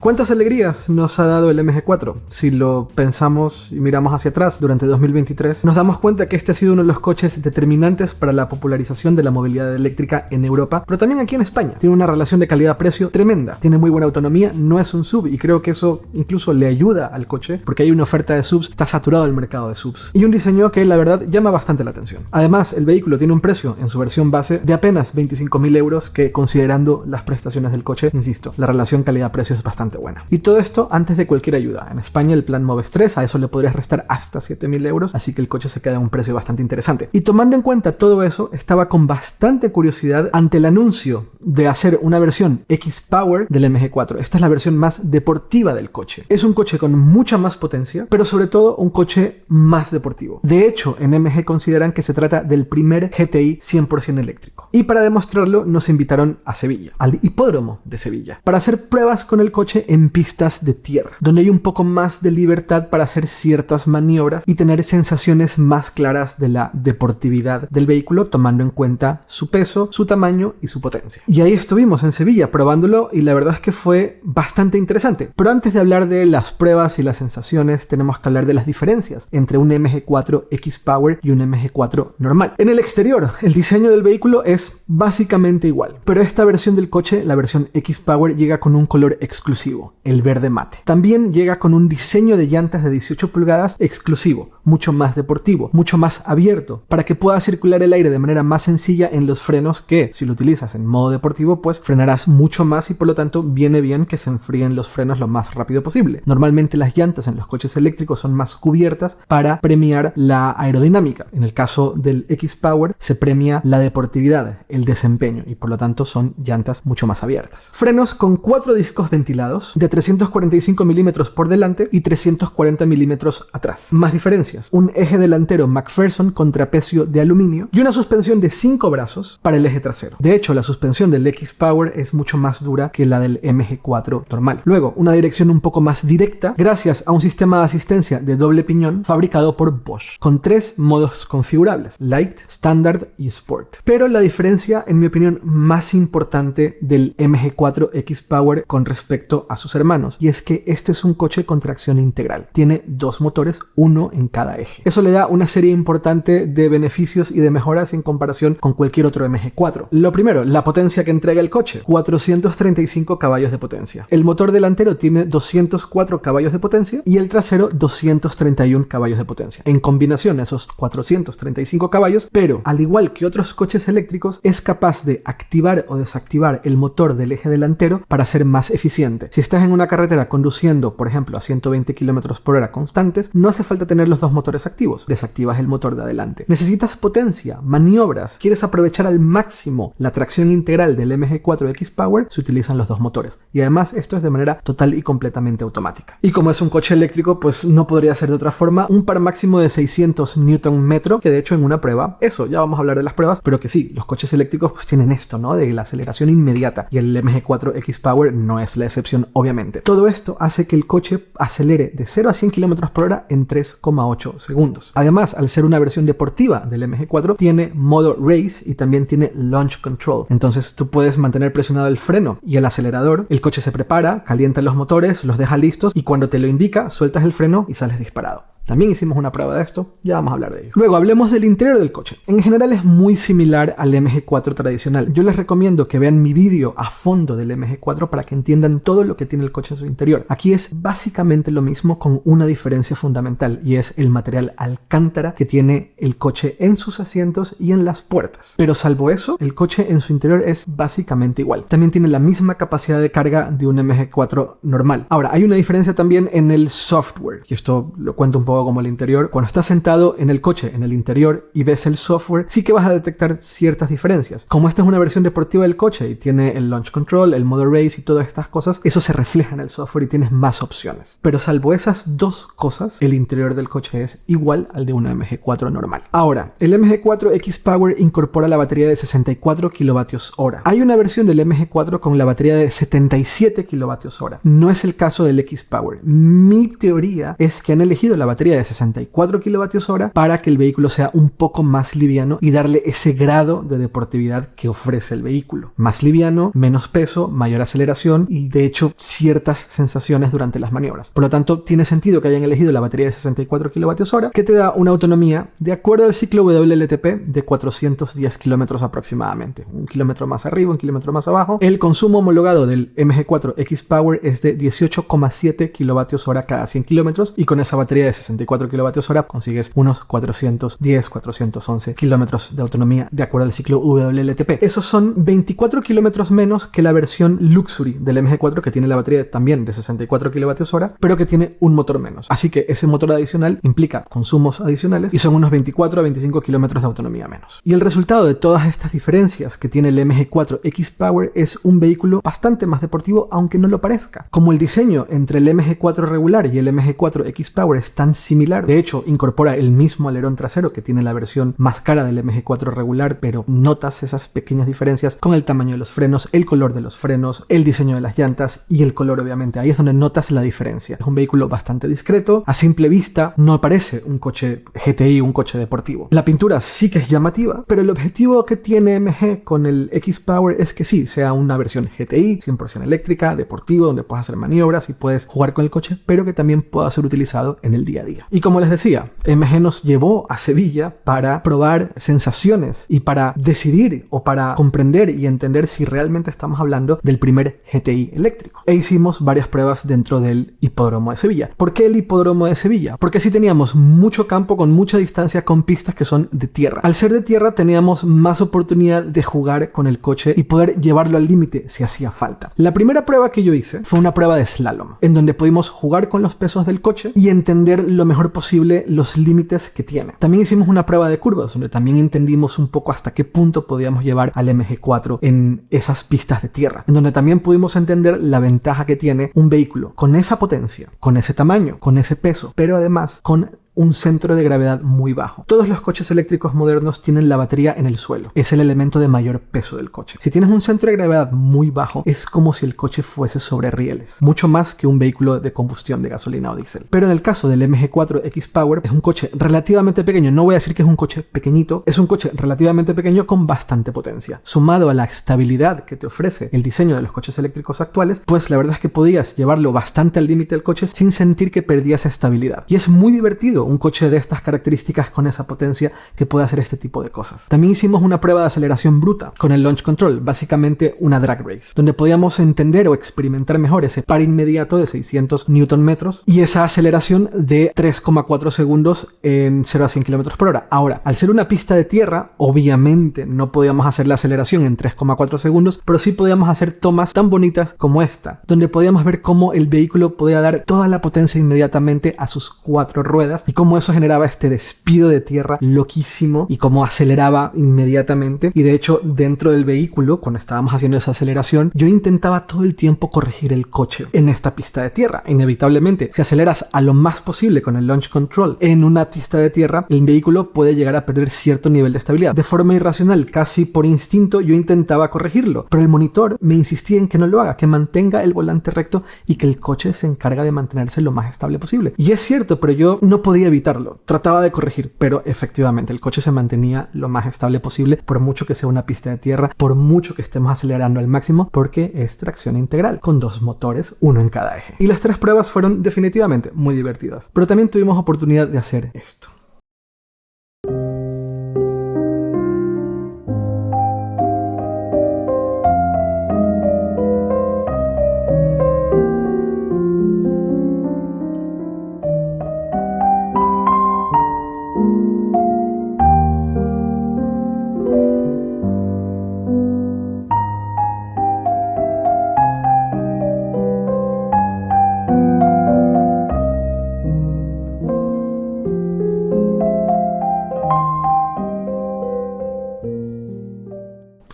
¿Cuántas alegrías nos ha dado el MG4? Si lo pensamos y miramos hacia atrás durante 2023, nos damos cuenta que este ha sido uno de los coches determinantes para la popularización de la movilidad eléctrica en Europa, pero también aquí en España. Tiene una relación de calidad-precio tremenda, tiene muy buena autonomía, no es un SUV y creo que eso incluso le ayuda al coche porque hay una oferta de SUVs, está saturado el mercado de SUVs. Y un diseño que la verdad llama bastante la atención. Además, el vehículo tiene un precio en su versión base de apenas 25.000 euros que, considerando las prestaciones del coche, insisto, la relación calidad-precio es bastante buena. Y todo esto antes de cualquier ayuda. En España el plan Moves 3, a eso le podrías restar hasta 7.000 euros, así que el coche se queda a un precio bastante interesante. Y tomando en cuenta todo eso, estaba con bastante curiosidad ante el anuncio de hacer una versión X-Power del MG4. Esta es la versión más deportiva del coche. Es un coche con mucha más potencia, pero sobre todo un coche más deportivo. De hecho, en MG consideran que se trata del primer GTI 100% eléctrico. Y para demostrarlo nos invitaron a Sevilla, al hipódromo de Sevilla, para hacer pruebas con el coche en pistas de tierra, donde hay un poco más de libertad para hacer ciertas maniobras y tener sensaciones más claras de la deportividad del vehículo, tomando en cuenta su peso, su tamaño y su potencia. Y ahí estuvimos en Sevilla probándolo y la verdad es que fue bastante interesante. Pero antes de hablar de las pruebas y las sensaciones, tenemos que hablar de las diferencias entre un MG4 X-Power y un MG4 normal. En el exterior, el diseño del vehículo es básicamente igual, pero esta versión del coche, la versión X-Power, llega con un color exclusivo, el verde mate. También llega con un diseño de llantas de 18 pulgadas exclusivo, mucho más deportivo, mucho más abierto, para que pueda circular el aire de manera más sencilla en los frenos que, si lo utilizas en modo deportivo, pues frenarás mucho más y por lo tanto viene bien que se enfríen los frenos lo más rápido posible. Normalmente las llantas en los coches eléctricos son más cubiertas para premiar la aerodinámica. En el caso del X-Power se premia la deportividad, el desempeño y por lo tanto son llantas mucho más abiertas. Frenos con 4 discos ventilados de 345 milímetros por delante y 340 milímetros atrás. Más diferencias: un eje delantero McPherson con trapecio de aluminio y una suspensión de 5 brazos para el eje trasero. De hecho, la suspensión del X-Power es mucho más dura que la del MG4 normal. Luego, una dirección un poco más directa gracias a un sistema de asistencia de doble piñón fabricado por Bosch, con 3 modos configurables: Light, Standard y Sport. Pero la diferencia, en mi opinión, más importante del MG4 X-Power con respecto a sus hermanos, y es que este es un coche con tracción integral. Tiene 2 motores, uno en cada eje. Eso le da una serie importante de beneficios y de mejoras en comparación con cualquier otro MG4. Lo primero, la potencia que entrega el coche: 435 caballos de potencia. El motor delantero tiene 204 caballos de potencia y el trasero 231 caballos de potencia. En combinación, esos 435 caballos, pero al igual que otros coches eléctricos, es capaz de activar o desactivar el motor del eje delantero para ser más eficiente. Si estás en una carretera conduciendo, por ejemplo, a 120 km por hora constantes, no hace falta tener los 2 motores activos. Desactivas el motor de adelante. Necesitas potencia, maniobras, quieres aprovechar al máximo la tracción integral del MG4 X-Power, se utilizan los 2 motores. Y además esto es de manera total y completamente automática. Y como es un coche eléctrico, pues no podría ser de otra forma. Un par máximo de 600 Nm, que de hecho en una prueba, eso, ya vamos a hablar de las pruebas, pero que sí, los coches eléctricos pues tienen esto, ¿no? De la aceleración inmediata, y el MG4 X-Power no es la excepción, obviamente. Todo esto hace que el coche acelere de 0 a 100 km por hora en 3,8 segundos. Además, al ser una versión deportiva del MG4, tiene modo Race y también tiene Launch Control. Entonces tú puedes mantener presionado el freno y el acelerador, el coche se prepara, calienta los motores, los deja listos y cuando te lo indica, sueltas el freno y sales disparado. También hicimos una prueba de esto, ya vamos a hablar de ello. Luego hablemos del interior del coche. En general es muy similar al MG4 tradicional. Yo les recomiendo que vean mi vídeo a fondo del MG4 para que entiendan todo lo que tiene el coche en su interior. Aquí es básicamente lo mismo con una diferencia fundamental y es el material alcántara que tiene el coche en sus asientos y en las puertas. Pero salvo eso, el coche en su interior es básicamente igual. También tiene la misma capacidad de carga de un MG4 normal. Ahora, hay una diferencia también en el software, y esto lo cuento un poco como el interior. Cuando estás sentado en el coche, en el interior, y ves el software, sí que vas a detectar ciertas diferencias. Como esta es una versión deportiva del coche y tiene el Launch Control, el modo Race y todas estas cosas, eso se refleja en el software y tienes más opciones. Pero salvo esas 2 cosas, el interior del coche es igual al de una MG4 normal. Ahora, el MG4 X-Power incorpora la batería de 64 kWh. Hay una versión del MG4 con la batería de 77 kWh. No es el caso del X-Power. Mi teoría es que han elegido la batería batería de 64 kWh para que el vehículo sea un poco más liviano y darle ese grado de deportividad que ofrece el vehículo. Más liviano, menos peso, mayor aceleración y de hecho ciertas sensaciones durante las maniobras. Por lo tanto, tiene sentido que hayan elegido la batería de 64 kWh que te da una autonomía, de acuerdo al ciclo WLTP, de 410 kilómetros aproximadamente. Un kilómetro más arriba, un kilómetro más abajo. El consumo homologado del MG4 X-Power es de 18,7 kWh cada 100 kilómetros y con esa batería de 64 kWh consigues unos 410, 411 kilómetros de autonomía de acuerdo al ciclo WLTP. Esos son 24 kilómetros menos que la versión Luxury del MG4 que tiene la batería también de 64 kWh, pero que tiene un motor menos. Así que ese motor adicional implica consumos adicionales y son unos 24 a 25 kilómetros de autonomía menos. Y el resultado de todas estas diferencias que tiene el MG4 X-Power es un vehículo bastante más deportivo, aunque no lo parezca. Como el diseño entre el MG4 regular y el MG4 X-Power es tan similar, de hecho incorpora el mismo alerón trasero que tiene la versión más cara del MG4 regular, pero notas esas pequeñas diferencias con el tamaño de los frenos, el color de los frenos, el diseño de las llantas y el color obviamente. Ahí es donde notas la diferencia. Es un vehículo bastante discreto, a simple vista no parece un coche GTI, un coche deportivo. La pintura sí que es llamativa, pero el objetivo que tiene MG con el X-Power es que sí, sea una versión GTI, 100% eléctrica, deportivo, donde puedas hacer maniobras y puedes jugar con el coche, pero que también pueda ser utilizado en el día a día. Y como les decía, MG nos llevó a Sevilla para probar sensaciones y para decidir o para comprender y entender si realmente estamos hablando del primer GTI eléctrico. E hicimos varias pruebas dentro del hipódromo de Sevilla. ¿Por qué el hipódromo de Sevilla? Porque sí teníamos mucho campo con mucha distancia con pistas que son de tierra. Al ser de tierra teníamos más oportunidad de jugar con el coche y poder llevarlo al límite si hacía falta. La primera prueba que yo hice fue una prueba de slalom, en donde pudimos jugar con los pesos del coche y entender lo mejor posible los límites que tiene. También hicimos una prueba de curvas, donde también entendimos un poco hasta qué punto podíamos llevar al MG4 en esas pistas de tierra, en donde también pudimos entender la ventaja que tiene un vehículo con esa potencia, con ese tamaño, con ese peso, pero además con un centro de gravedad muy bajo. Todos los coches eléctricos modernos tienen la batería en el suelo. Es el elemento de mayor peso del coche. Si tienes un centro de gravedad muy bajo, es como si el coche fuese sobre rieles. Mucho más que un vehículo de combustión de gasolina o diésel. Pero en el caso del MG4 X-Power, es un coche relativamente pequeño. No voy a decir que es un coche pequeñito. Es un coche relativamente pequeño con bastante potencia. Sumado a la estabilidad que te ofrece el diseño de los coches eléctricos actuales, pues la verdad es que podías llevarlo bastante al límite del coche sin sentir que perdías estabilidad. Y es muy divertido un coche de estas características con esa potencia que puede hacer este tipo de cosas. También hicimos una prueba de aceleración bruta con el Launch Control, básicamente una drag race, donde podíamos entender o experimentar mejor ese par inmediato de 600 Nm y esa aceleración de 3,4 segundos en 0 a 100 km por hora. Ahora, al ser una pista de tierra, obviamente no podíamos hacer la aceleración en 3,4 segundos, pero sí podíamos hacer tomas tan bonitas como esta, donde podíamos ver cómo el vehículo podía dar toda la potencia inmediatamente a sus 4 ruedas y cómo eso generaba este despido de tierra loquísimo y cómo aceleraba inmediatamente. Y de hecho, dentro del vehículo, cuando estábamos haciendo esa aceleración, yo intentaba todo el tiempo corregir el coche en esta pista de tierra. Inevitablemente, si aceleras a lo más posible con el Launch Control en una pista de tierra, el vehículo puede llegar a perder cierto nivel de estabilidad. De forma irracional, casi por instinto, yo intentaba corregirlo, pero el monitor me insistía en que no lo haga, que mantenga el volante recto y que el coche se encarga de mantenerse lo más estable posible. Y es cierto, pero yo no podía evitarlo. Trataba de corregir, pero efectivamente el coche se mantenía lo más estable posible, por mucho que sea una pista de tierra, por mucho que estemos acelerando al máximo, porque es tracción integral, con 2 motores, uno en cada eje. Y las 3 pruebas fueron definitivamente muy divertidas, pero también tuvimos oportunidad de hacer esto.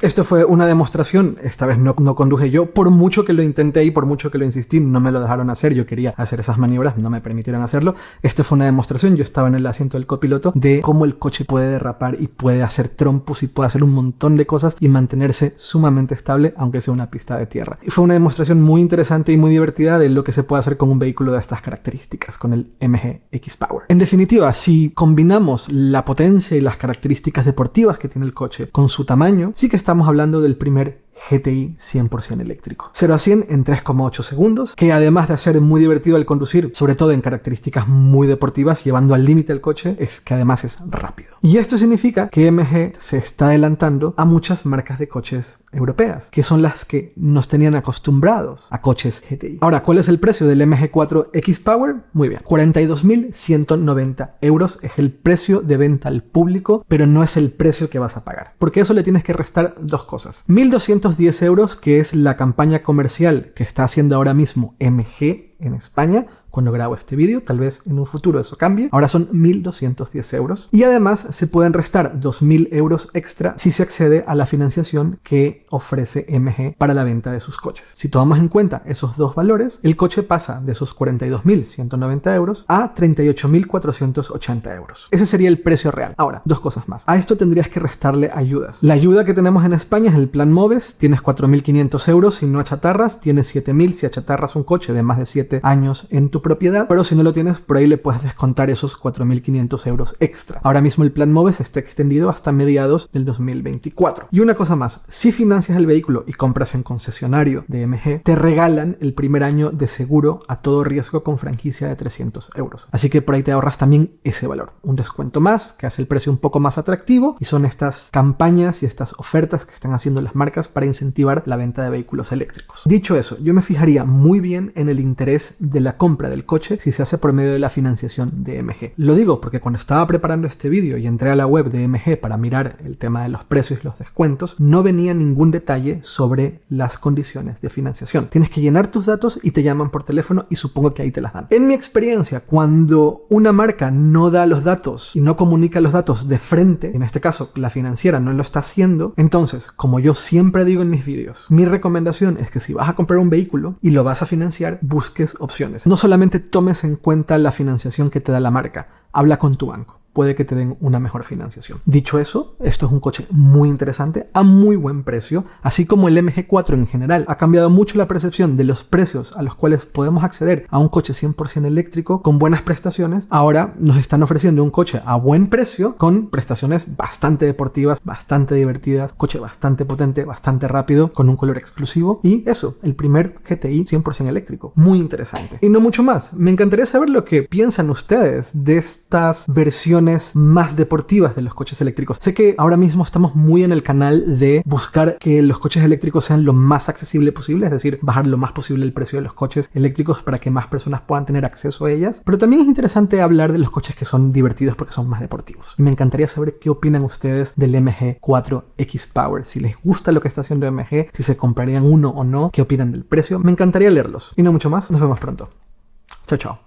Esto fue una demostración, esta vez no conduje yo, por mucho que lo intenté y por mucho que lo insistí, no me lo dejaron hacer, yo quería hacer esas maniobras, no me permitieron hacerlo. Esta fue una demostración, yo estaba en el asiento del copiloto, de cómo el coche puede derrapar y puede hacer trompos y puede hacer un montón de cosas y mantenerse sumamente estable, aunque sea una pista de tierra. Y fue una demostración muy interesante y muy divertida de lo que se puede hacer con un vehículo de estas características, con el MG X-Power. En definitiva, si combinamos la potencia y las características deportivas que tiene el coche con su tamaño, sí que estamos hablando del primer GTI 100% eléctrico. 0 a 100 en 3,8 segundos, que además de ser muy divertido al conducir, sobre todo en características muy deportivas, llevando al límite el coche, es que además es rápido. Y esto significa que MG se está adelantando a muchas marcas de coches europeas, que son las que nos tenían acostumbrados a coches GTI. Ahora, ¿cuál es el precio del MG4 X-Power? Muy bien, 42.190 euros es el precio de venta al público, pero no es el precio que vas a pagar, porque eso le tienes que restar dos cosas. 1.210 euros, que es la campaña comercial que está haciendo ahora mismo MG en España, cuando grabo este vídeo, tal vez en un futuro eso cambie. Ahora son 1.210 euros. Y además se pueden restar 2.000 euros extra si se accede a la financiación que ofrece MG para la venta de sus coches. Si tomamos en cuenta esos dos valores, el coche pasa de esos 42.190 euros a 38.480 euros. Ese sería el precio real. Ahora, dos cosas más. A esto tendrías que restarle ayudas. La ayuda que tenemos en España es el Plan Moves. Tienes 4.500 euros si no achatarras. Tienes 7.000 si achatarras un coche de más de 7 años en tu propiedad, pero si no lo tienes, por ahí le puedes descontar esos 4.500 euros extra. Ahora mismo el Plan Moves está extendido hasta mediados del 2024. Y una cosa más, si financias el vehículo y compras en concesionario de MG, te regalan el primer año de seguro a todo riesgo con franquicia de 300 euros. Así que por ahí te ahorras también ese valor. Un descuento más que hace el precio un poco más atractivo, y son estas campañas y estas ofertas que están haciendo las marcas para incentivar la venta de vehículos eléctricos. Dicho eso, yo me fijaría muy bien en el interés de la compra del coche si se hace por medio de la financiación de MG. Lo digo porque cuando estaba preparando este vídeo y entré a la web de MG para mirar el tema de los precios y los descuentos, no venía ningún detalle sobre las condiciones de financiación. Tienes que llenar tus datos y te llaman por teléfono, y supongo que ahí te las dan. En mi experiencia, cuando una marca no da los datos y no comunica los datos de frente, en este caso la financiera no lo está haciendo, entonces, como yo siempre digo en mis vídeos, mi recomendación es que si vas a comprar un vehículo y lo vas a financiar, busques opciones. No solamente tomes en cuenta la financiación que te da la marca, habla con tu banco. Puede que te den una mejor financiación. Dicho eso, esto es un coche muy interesante, a muy buen precio, así como el MG4 en general. Ha cambiado mucho la percepción de los precios a los cuales podemos acceder a un coche 100% eléctrico con buenas prestaciones. Ahora nos están ofreciendo un coche a buen precio con prestaciones bastante deportivas, bastante divertidas, coche bastante potente, bastante rápido, con un color exclusivo, y eso, el primer GTI 100% eléctrico. Muy interesante. Y no mucho más. Me encantaría saber lo que piensan ustedes de estas versiones más deportivas de los coches eléctricos. Sé que ahora mismo estamos muy en el canal de buscar que los coches eléctricos sean lo más accesible posible, es decir, bajar lo más posible el precio de los coches eléctricos para que más personas puedan tener acceso a ellas, pero también es interesante hablar de los coches que son divertidos porque son más deportivos. Y me encantaría saber qué opinan ustedes del MG4 X-Power, si les gusta lo que está haciendo MG, si se comprarían uno o no, qué opinan del precio. Me encantaría leerlos. Y no mucho más, nos vemos pronto. Chao, chao.